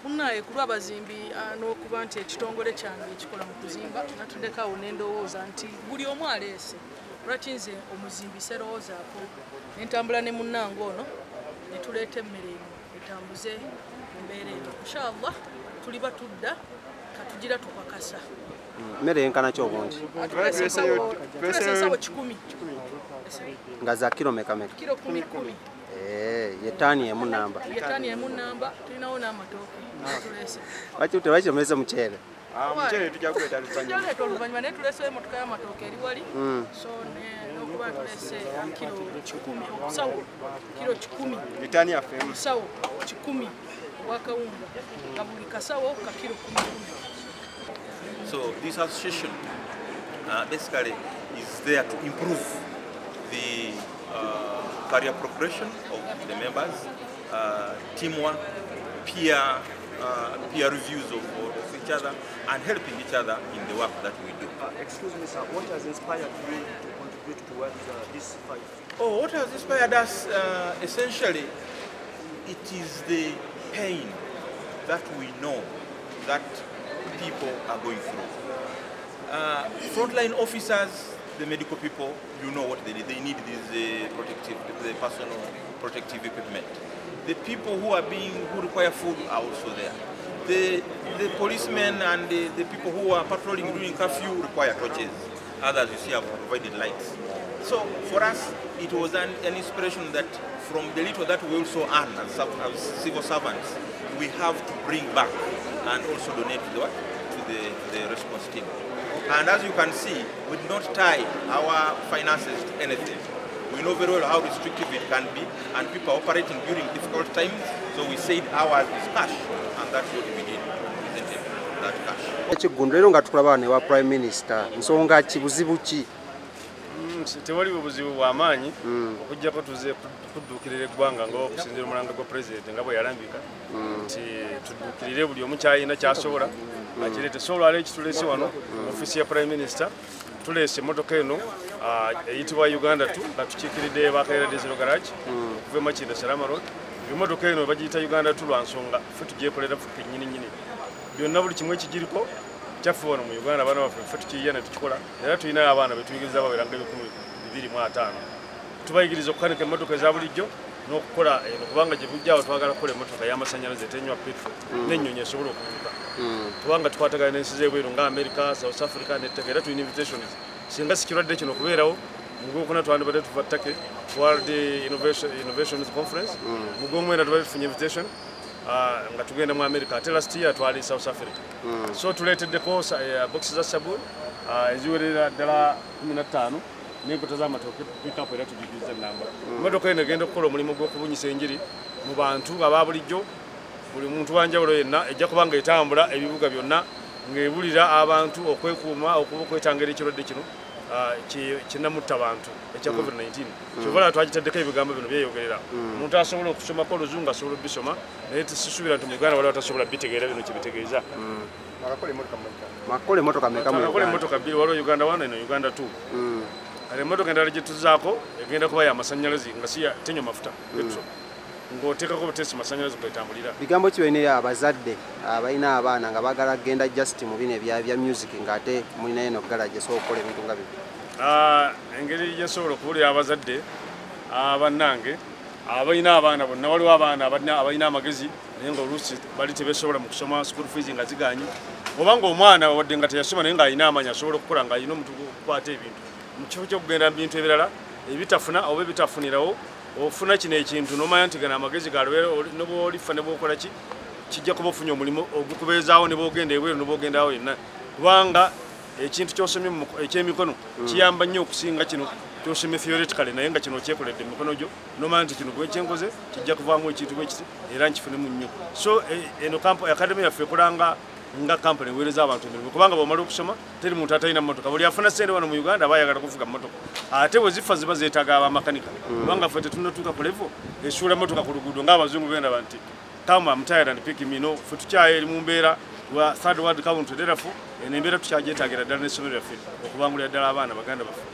Munaye kulwa bazimbi n'okuba nti ekitongole kyange ekikola mu kuzimba natuddeko n'endowooza nti buli omu aleese lwaki nze omuzimbi serowoozaako nentambula ne munnange ono ne tuleeta emmere eno etambuze embeera eno inshallah tuli batudda katugira tukwakasa mmere yenkana ki obungi tuleeseesawo 10 nga za kilo mekameka kilo 10 ye ttaani emu namba tulinawo n'amatooke tuleese lwaki tebakimulese muceere muceere tujja kuleeta luvannyuma oluvannyuma naye tuleesewo emmotoka y'amatooke eri wali so n'okuba tuleese kilo 10 okusawo kilo 10 itaani yaffe okusawo 10 obwakawunga nga buli kasawo ka kilo 10. So this association basically is there to improve the career progression of the members, teamwork, peer reviews of each other, and helping each other in the work that we do. Excuse me, sir. What has inspired you to contribute towards this fight? Oh, what has inspired us? Essentially, it is the pain that we know that people are going through. Frontline officers, the medical people, you know what they need. They need these personal protective equipment. The people who require food are also there. The policemen and the people who are patrolling during curfew require torches. Others, you see, have provided lights. So for us, it was an inspiration that from the little that we also earn as civil servants, we have to bring back and also donate to the response team. And as you can see, we do not tie our finances to anything. We know very well how restrictive it can be, and people are operating during difficult times, so we said ours is cash, and that's what we did, presented that cash. Ekiggundu leero nga tukulaba ne wa Prime Minister nsonga ki buzibu ki? Tewali buzibu bw'amaanyi okujjako tuze kudduukirira eggwanga ng'okusinziira omulanga gwa President nga bwe yalambika nti tudduukirire buli omu kyalina ky'asobola akireete. So olwaleero ekituleese wano ofiisi ya Prime Minister tuleese emmotoka eno eyitibwa Uganda 2 nga tukiikiridde Bakaira Diesel Garage okuva e Makinda Salama Road. Emmotoka eno bagiyita Uganda 2 lwa nsonga ffe tugyekolera ffe kennyini byonna buli kimu ekigiriko kyaffe wano mu Uganda abaana baffe ffe tukiyiya ne tukikola era tulinayo abaana betuyigiriza bawera nga 225 tubayigiriza okukanika emmotoka eza bulijjo n'okukola eno kubanga gye bujjaawo twagala kukola emmotoka y'amasannyalaze tenywa petrol n'ennyonyi esobola okuvuga kubanga tukwatagana n'ensi z'ebweru nga America, South Africa n'ettaka era tulina invitations singa sikirwadde kino kubeerawo mu Gwokuna twandibadde tuva Ttake World Innovations Conference mu Gwomwenda tubadde tufunye invitation nga tugenda mu America ate last year twali South Africa. So tuleeteddeko boxes za sabuni eziwerera ddala 15 n'enkota z'amatooke pick-up era tugigiriza ennamba. Emmotoka eno egenda okukola omulimu gw'okubunyisa enjiri mu bantu aba bulijjo buli muntu wanjawulo yenna ejja kuba nga etambula ebibuga byonna ng'ebulira abantu okwekuuma okuba okwetangira ekirwadde kino kinnamutta bantu ekya COVID-19. Kyovala twagiteddeko ebigambo bino byeyogerera omuntu asobola okusomako oluzungu asobola obisoma naye tisisuubira nti mu Uganda waliwo atasobola bitegeera bino kibitegeeza. Makola emmotoka meka mu Uganda? Emmotoka bbiri waliwo Uganda 1 eno Uganda 2. Kale emmotoka endala gye tuzaako egenda kuba y'amasannyalaze nga si tenywa mafuta petrol ng'oteekako butesi masannyalaze kwetambulira. Bigambo ki balina abazadde abalina abaana nga baagala kugenda just mu bino ebya music ng'ate mulinayo eno garage esobola okukola ebintu nga bino? Engeri gye nsobola okubuulira abazadde bannange abalina abaana bonna waliwo abaana abalina amagezi naye ng'oluusi bali tebesobola mu kusoma school fees nga ziganye oba ng'omwana wadde nga teyasoma naye ng'alina amaanyi asobola okukola ng'alina omuntu okukwata ebintu mu kifo ky'okugenda mu bintu ebirala ebitafuna oba ebitafunirawo ofuna kino ekintu n'omanya nti gana amagezi galweero ne bw'olifa ne bw'okola ki kijja kuba ofunye omulimu ogukubeezaawo ne bw'ogenda ebweru ne bw'ogendaawo yenna kubanga ekintu ky'osomye eky'emikono kiyamba nnyo okusinga kino ky'osomye theoretically naye nga kino okyekoledde mu mikono gyo n'omanya nti kino gwekyenkoze kijja kuvaamu ekintu bwe kiti era nkifunemu nnyo. So eno academy yaffe ekolanga nga kampani eweereza abantu emirimu kubanga bw'omala okusoma teri muntu atalina mmotoka buli afuna ssente wano mu Uganda aba ayagala kuvuga mmotoka ate bwe zifa ziba zeetaaga abamakanika kubanga ffe tetunnatuuka ku level esuula emmotoka ku luguudo ng'abazungu bendaba nti come I'm tired and pick me no ffe tukyaye eri mu mbeera wa third world country derafu eno embeera tukyagyetaagira ddala n'essomero lyaffe okubangulira ddala abaana baganda baffe.